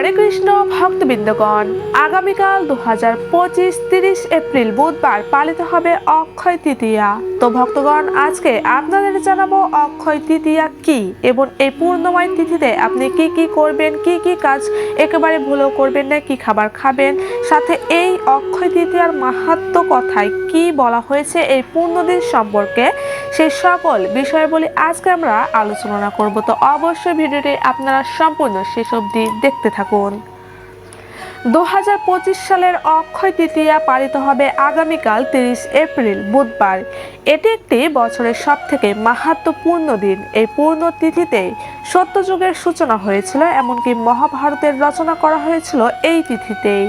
হরে কৃষ্ণ ভক্তবৃন্দগণ, আগামীকাল 2025 30 এপ্রিল বুধবার পালিত হবে অক্ষয় তৃতীয়া। তো ভক্তগণ, আজকে আপনাদের জানাবো অক্ষয় তৃতীয়া কি এবং এই পূর্ণময় তিথিতে আপনি কি কি করবেন, কি কি কাজ একেবারে ভুলেও করবেন না, কি খাবার খাবেন, সাথে এই অক্ষয় তৃতীয়ার মাহাত্ম্য কথায় কি বলা হয়েছে এই পূর্ণদিন সম্পর্কে, সেই সকল বিষয়গুলি আজকে আমরা আলোচনা করব। তো অবশ্যই ভিডিওটি আপনারা সম্পূর্ণ শেষ অবধি দেখতে থাকুন। 2025 সালের অক্ষয় তৃতীয়া পালিত হবে আগামীকাল 30 এপ্রিল বুধবার। এটি একটি বছরের সবথেকে মাহাত্ম্যপূর্ণ দিন। এই পূর্ণ তিথিতে সত্যযুগের সূচনা হয়েছিল, এমনকি মহাভারতের রচনা করা হয়েছিল এই তিথিতেই।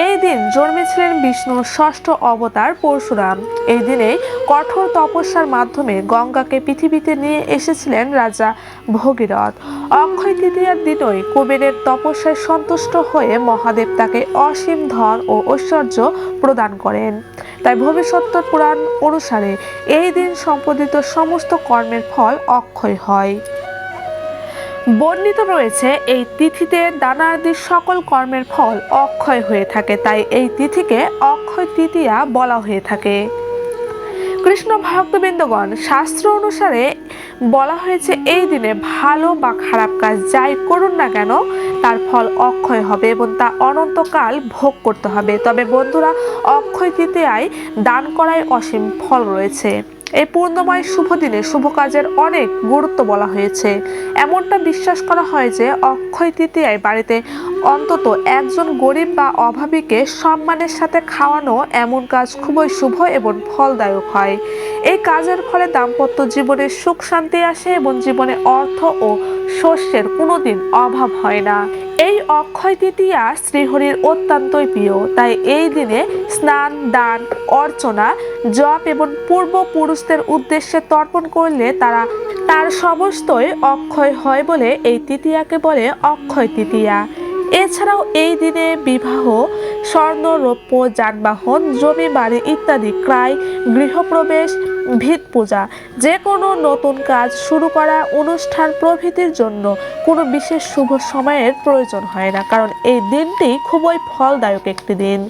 এই দিন জন্মেছিলেন বিষ্ণুর ষষ্ঠ অবতার পরশুরাম। এই দিনে কঠোর তপস্যার মাধ্যমে গঙ্গাকে পৃথিবীতে নিয়ে এসেছিলেন রাজা ভগীরথ। অক্ষয় তৃতীয়ার দিনই কুবেরের তপস্যায় সন্তুষ্ট হয়ে মহাদেব তাকে অসীম ধন ও ঐশ্বর্য প্রদান করেন। তাই ভবিষ্যৎ পুরাণ অনুসারে এই দিন সম্পাদিত সমস্ত কর্মের ফল অক্ষয় হয়। বর্ণিত রয়েছে এই তিথিতে দানাদি সকল কর্মের ফল অক্ষয় হয়ে থাকে, তাই এই তিথিকে অক্ষয় তৃতীয়া বলা হয়ে থাকে। কৃষ্ণ ভক্তবৃন্দগণ, শাস্ত্র অনুসারে বলা হয়েছে এই দিনে ভালো বা খারাপ কাজ যাই করুন না কেন তার ফল অক্ষয় হবে এবং তা অনন্তকাল ভোগ করতে হবে। তবে বন্ধুরা, অক্ষয় তৃতীয়ায় দান করায় অসীম ফল রয়েছে। এই পূর্ণময় শুভ দিনে শুভ কাজের অনেক গুরুত্ব বলা হয়েছে। এমনটা বিশ্বাস করা হয় যে অক্ষয় তৃতীয়ায় বাড়িতে অন্তত একজন গরিব বা অভাবীকে সম্মানের সাথে খাওয়ানো এমন কাজ খুবই শুভ এবং ফলদায়ক হয়। এই কাজের ফলে দাম্পত্য জীবনে সুখ শান্তি আসে এবং জীবনে অর্থ ও শস্যের কোনোদিন অভাব হয় না। এই অক্ষয় তৃতীয়া শ্রীহরির অত্যন্তই প্রিয়, তাই এই দিনে স্নান, দান, অর্চনা, জপ এবং পূর্বপুরুষদের উদ্দেশ্যে তর্পণ করলে তার সমস্তই অক্ষয় হয় বলে এই তৃতীয়াকে বলে অক্ষয় তৃতীয়া। এছাড়াও এই দিনে বিবাহ, স্বর্ণ রৌপ্য, যানবাহন, জমি বাড়ি ইত্যাদি ক্রয়, গৃহপ্রবেশ, ভিত পূজা, যে কোনো নতুন কাজ শুরু করা, অনুষ্ঠান প্রভৃতির জন্য কোনো বিশেষ শুভ সময়ের প্রয়োজন হয় না, কারণ এই দিনটি খুবই ফলদায়ক একটি দিন।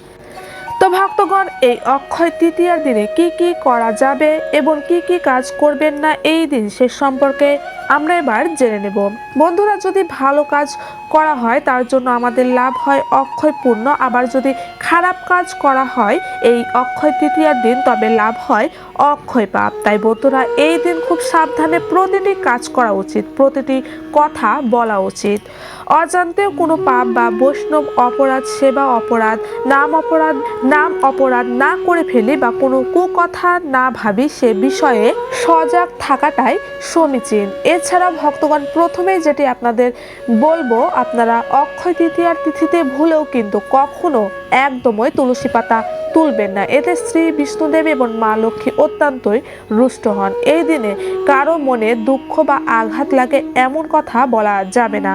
তো ভক্তগণ, এই অক্ষয় তৃতীয়ার দিনে কি কি করা যাবে এবং কি কি কাজ করবেন না এই দিন সে সম্পর্কে আমরা এবার জেনে নেব। বন্ধুরা, যদি ভালো কাজ করা হয় তার জন্য আমাদের লাভ হয় অক্ষয় পূর্ণ, আবার যদি খারাপ কাজ করা হয় এই অক্ষয় তৃতীয়ার দিন তবে লাভ হয় অক্ষয় পাপ। তাই বন্ধুরা, এই দিন খুব সাবধানে প্রতিটি কাজ করা উচিত, প্রতিটি কথা বলা উচিত। অজান্তেও কোনো পাপ বা বৈষ্ণব অপরাধ, সেবা অপরাধ, নাম অপরাধ না করে ফেলি বা কোনো কুকথা না ভাবি সে বিষয়ে সজাগ থাকাটাই সমীচীন। এছাড়া ভক্তগণ, প্রথমেই যেটি আপনাদের বলবো, আপনারা অক্ষয় তৃতীয়ার তিথিতে ভুলেও কিন্তু কখনো একদমই তুলসী পাতা তুলবেন না। এতে শ্রী বিষ্ণুদেব এবং মা লক্ষ্মী অত্যন্তই রুষ্ট হন। এই দিনে কারো মনে দুঃখ বা আঘাত লাগে এমন কথা বলা যাবে না।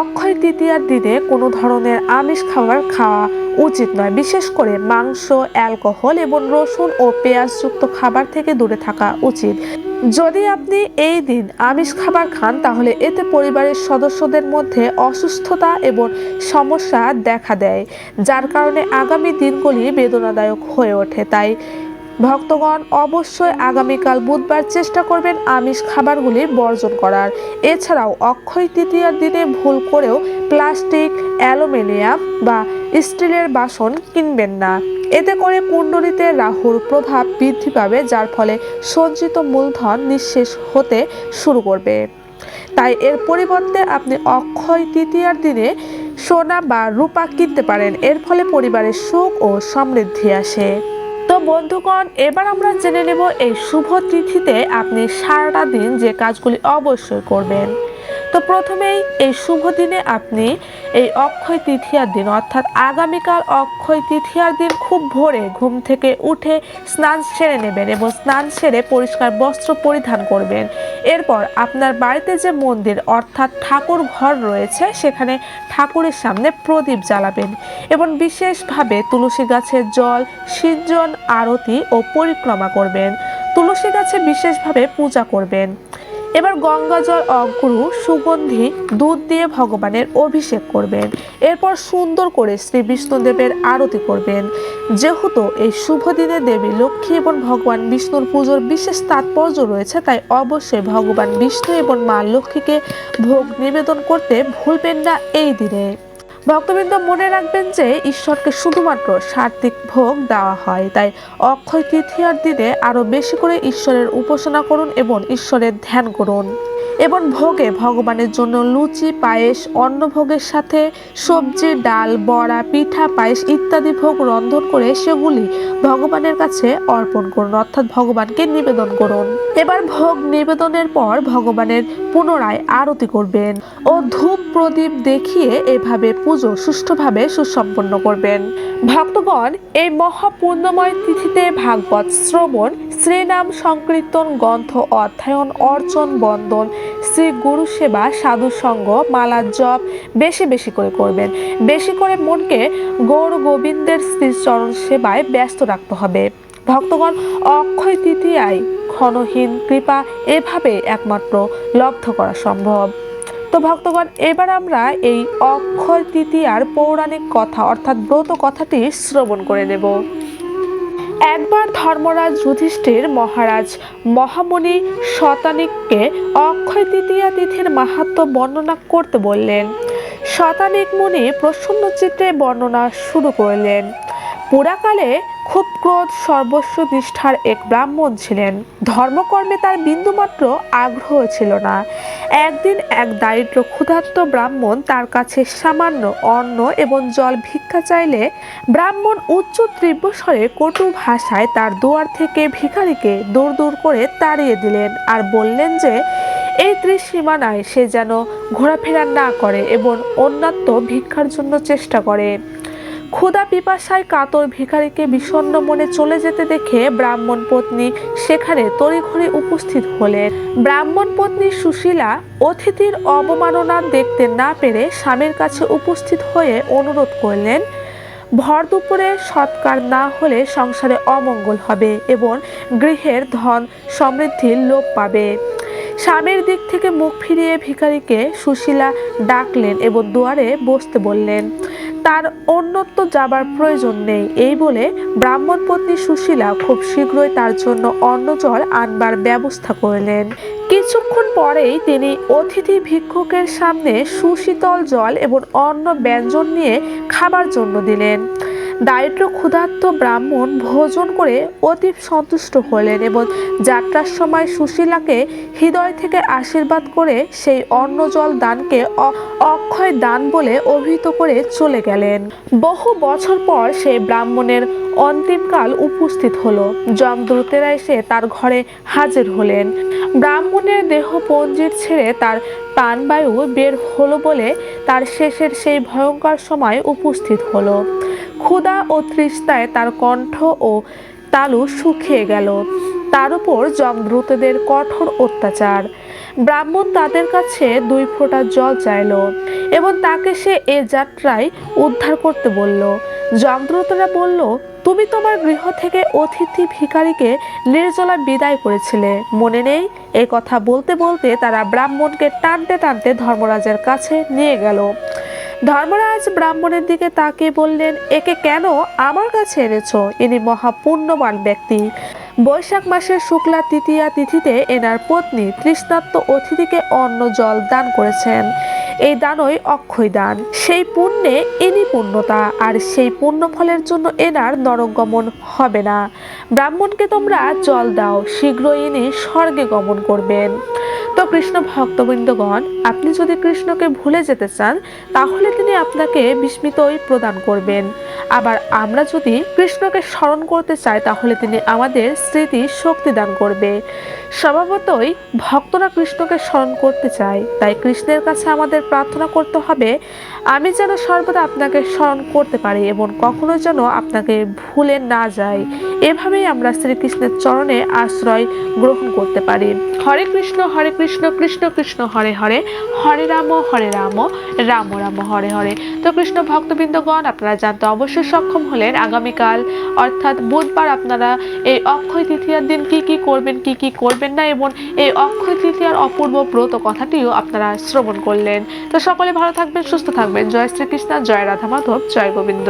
অক্ষয় তৃতীয়ার দিনে কোনো ধরনের আমিষ খাবার খাওয়া উচিত নয়, বিশেষ করে মাংস, অ্যালকোহল এবং রসুন ও পেঁয়াজযুক্ত খাবার থেকে দূরে থাকা উচিত। যদি আপনি এই দিন আমিষ খাবার খান তাহলে এতে পরিবারের সদস্যদের মধ্যে অসুস্থতা এবং সমস্যা দেখা দেয়, যার কারণে আগামী দিনগুলি বেদনাদায়ক হয়ে ওঠে। তাই ভক্তগণ, অবশ্যই আগামীকাল বুধবার চেষ্টা করবেন আমিষ খাবারগুলি বর্জন করার। এছাড়াও অক্ষয় তৃতীয়ার দিনে ভুল করেও প্লাস্টিক, অ্যালুমিনিয়াম বা স্টিলের বাসন কিনবেন না। এতে করে কুণ্ডলিতে রাহুর প্রভাব বৃদ্ধি পাবে, যার ফলে সঞ্চিত মূলধন নিঃশেষ হতে শুরু করবে। তাই এর পরিবর্তে আপনি অক্ষয় তৃতীয়ার দিনে সোনা বা রূপা কিনতে পারেন। এর ফলে পরিবারের সুখ ও সমৃদ্ধি আসে। তো বন্ধুগণ, এবার আমরা জেনে নেব এই শুভ তিথিতে আপনি সারাটা দিন যে কাজগুলি অবশ্যই করবেন। তো প্রথমেই এই শুভ দিনে আপনি এই অক্ষয় তৃতীয়ার দিন অর্থাৎ আগামীকাল অক্ষয় তৃতীয়ার দিন খুব ভোরে ঘুম থেকে উঠে স্নান সেরে নেবেন এবং স্নান সেরে পরিষ্কার বস্ত্র পরিধান করবেন। এরপর আপনার বাড়িতে যে মন্দির অর্থাৎ ঠাকুর ঘর রয়েছে সেখানে ঠাকুরের সামনে প্রদীপ জ্বালাবেন এবং বিশেষভাবে তুলসী গাছের জল, সিঞ্চন, আরতি ও পরিক্রমা করবেন। তুলসী গাছে বিশেষভাবে পূজা করবেন। এবার গঙ্গাজল অঙ্কুরু সুগন্ধি দুধ দিয়ে ভগবানের অভিষেক করবেন। এরপর সুন্দর করে শ্রী বিষ্ণুদেবের আরতি করবেন। যেহেতু এই শুভ দিনে দেবী লক্ষ্মী এবং ভগবান বিষ্ণুর পুজোর বিশেষ তাৎপর্য রয়েছে, তাই অবশ্যই ভগবান বিষ্ণু এবং মা লক্ষ্মীকে ভোগ নিবেদন করতে ভুলবেন না এই দিনে। ভক্তবৃন্দ মনে রাখবেন যে ঈশ্বরকে শুধুমাত্র সাত্বিক ভোগ দেওয়া হয়, তাই অক্ষয় তৃতীয়ার দিনে আরো বেশি করে ঈশ্বরের উপাসনা করুন এবং ঈশ্বরের ধ্যান করুন। এবং ভোগে ভগবানের জন্য লুচি, পায়েস, অন্ন ভোগের সাথে সবজি, ডাল, বড়া, পিঠা, পায়েস ইত্যাদি ভোগ রন্ধন করে সেগুলি ভগবানের কাছে অর্পণ করুন, অর্থাৎ ভগবানকে নিবেদন করুন। এবার ভোগ নিবেদনের পর ভগবানের পুনরায় আরতি করবেন ও ধূপ প্রদীপ দেখিয়ে এভাবে পুজো সুষ্ঠুভাবে সুসম্পন্ন করবেন। ভক্তগণ, এই মহাপূর্ণময় তিথিতে ভাগবত শ্রবণ, শ্রীনাম সংকীর্তন, গ্রন্থ অধ্যয়ন, অর্চন, বন্দন, শ্রী গুরু সেবা, সাধু সঙ্গ, মালা জপ বেশি বেশি করে করবেন। বেশি করে মনকে গৌর গোবিন্দের শ্রীচরণ সেবায় ব্যস্ত রাখতে হবে। ভক্তগণ, অক্ষয় তৃতীয়ায় ক্ষণহীন কৃপা এভাবে একমাত্র লব্ধ করা সম্ভব। তো ভক্তগণ, এবার আমরা এই অক্ষয় তৃতীয়ার পৌরাণিক কথা অর্থাৎ ব্রত কথাটি শ্রবণ করে নেব। একবার ধর্মরাজ যুধিষ্ঠির মহারাজ মহামুনি শতানিককে অক্ষয় তৃতীয়া তিথির মাহাত্ম্য বর্ণনা করতে বললেন। শতানিক মুনি প্রসন্ন চিত্রে বর্ণনা শুরু করলেন। পুরাকালে খুব ক্রোধ সর্বস্ব নিষ্ঠার এক ব্রাহ্মণ ছিলেন। ধর্মকর্মে তার বিন্দুমাত্র আগ্রহ ছিল না। একদিন এক দারিদ্র ক্ষুধার্ত ব্রাহ্মণ তার কাছে সামান্য অন্ন এবং জল ভিক্ষা চাইলে ব্রাহ্মণ উচ্চ তীব্র স্বরে কটু ভাষায় তার দুয়ার থেকে ভিখারিকে দূর দূর করে তাড়িয়ে দিলেন আর বললেন যে এই ত্রিসীমানায় সে যেন ঘোরাফেরা না করে এবং অন্যত্র ভিক্ষার জন্য চেষ্টা করে। ক্ষুধা পিপাসায় কাতর ভিখারিকে বিষণ্ণ মনে চলে যেতে দেখে ব্রাহ্মণ পত্নী সেখানে তড়িঘড়ি উপস্থিত হলেন। ব্রাহ্মণ পত্নী সুশীলা অতিথির অবমাননা দেখতে না পেরে স্বামীর কাছে উপস্থিত হয়ে অনুরোধ করলেন, ভর দুপুরে সৎকার না হলে সংসারে অমঙ্গল হবে এবং গৃহের ধন সমৃদ্ধির লোপ পাবে। স্বামীর দিক থেকে মুখ ফিরিয়ে ভিখারিকে সুশীলা ডাকলেন এবং দুয়ারে বসতে বললেন। তার অন্যত্র যাবার প্রয়োজন নেই এই বলে ব্রাহ্মণ পত্নী সুশীলা খুব শীঘ্রই তার জন্য অন্ন জল আনবার ব্যবস্থা করলেন। কিছুক্ষণ পরেই তিনি অতিথি ভিক্ষুকের সামনে সুশীতল জল এবং অন্ন ব্যঞ্জন নিয়ে খাবার জন্য দিলেন। দারিদ্র ক্ষুধার্ত ব্রাহ্মণ ভোজন করে অতি সন্তুষ্ট হলেন এবং যাত্রার সময় সুশীলাকে হৃদয় থেকে আশীর্বাদ করে সেই অন্ন জল দানকে অক্ষয় দান বলে অভিহিত করে চলে গেলেন। বহু বছর পর সেই ব্রাহ্মণের অন্তিমকাল উপস্থিত হলো। যমদূতেরা এসে তার ঘরে হাজির হলেন। ব্রাহ্মণের দেহ পঞ্জির ছেড়ে তার প্রাণবায়ু বের হলো বলে তার শেষের সেই ভয়ঙ্কর সময় উপস্থিত হলো। ক্ষুধা ও তৃষ্ণায় তার কণ্ঠ ও তালু শুকিয়ে গেল। তার উপর যমদূতদের কঠোর অত্যাচার। ব্রাহ্মণ তাদের কাছে 2 ফোঁটা জল চাইল এবং তাকে সে এ যাত্রায় উদ্ধার করতে বলল। যমদূতরা বলল, তুমি তোমার গৃহ থেকে অতিথি ভিখারিকে নির্জলা বিদায় করেছিলে, মনে নেই? এই কথা বলতে বলতে তারা ব্রাহ্মণকে টানতে টানতে ধর্মরাজের কাছে নিয়ে গেল। ধর্মরাজ ব্রাহ্মণের দিকে তাকিয়ে বললেন, একে কেন আমার কাছে এনেছ? ইনি মহাপুণ্যবান ব্যক্তি। বৈশাখ মাসের শুক্লা তৃতীয়া তিথিতে এনার পত্নী তৃষ্ণার্ত অতিথিকে অন্ন জল দান করেছেন। এই দানই অক্ষয় দান। সেই পুণ্যে ইনি পূর্ণতা, আর সেই পুণ্য ফলের জন্য এনার নরকগমন হবে না। ব্রাহ্মণকে তোমরা জল দাও, শীঘ্রই ইনি স্বর্গে গমন করবেন। তো কৃষ্ণ ভক্তবৃন্দগণ, আপনি যদি কৃষ্ণকে ভুলে যেতে চান তাহলে তিনি আপনাকে বিস্মিতই প্রদান করবেন। আবার আমরা যদি কৃষ্ণকে স্মরণ করতে চাই তাহলে তিনি আমাদের স্মৃতি শক্তি দান করবে। স্বভাবতই ভক্তরা কৃষ্ণকে স্মরণ করতে চায়, তাই কৃষ্ণের কাছে আমাদের প্রার্থনা করতে হবে, আমি যেন সর্বদা আপনাকে স্মরণ করতে পারি এবং কখনো যেন আপনাকে ভুলে না যাই। এভাবেই আমরা শ্রীকৃষ্ণের চরণে আশ্রয় গ্রহণ করতে পারি। হরে কৃষ্ণ কৃষ্ণ কৃষ্ণ হরে হরে, হরে রাম রাম রাম হরে হরে। তো কৃষ্ণ ভক্তবৃন্দগণ, আপনারা জানতে অবশ্যই অবশ্যই সক্ষম হলেন আগামীকাল অর্থাৎ বুধবার আপনারা এই অক্ষয় তৃতীয়ার দিন কি কি করবেন, কি কি করবেন না, এবং এই অক্ষয় তৃতীয়ার অপূর্ব ব্রত কথাটিও আপনারা শ্রবণ করলেন। তো সকলে ভালো থাকবেন, সুস্থ থাকবেন। জয় শ্রীকৃষ্ণ, জয় রাধা মাধব, জয় গোবিন্দ।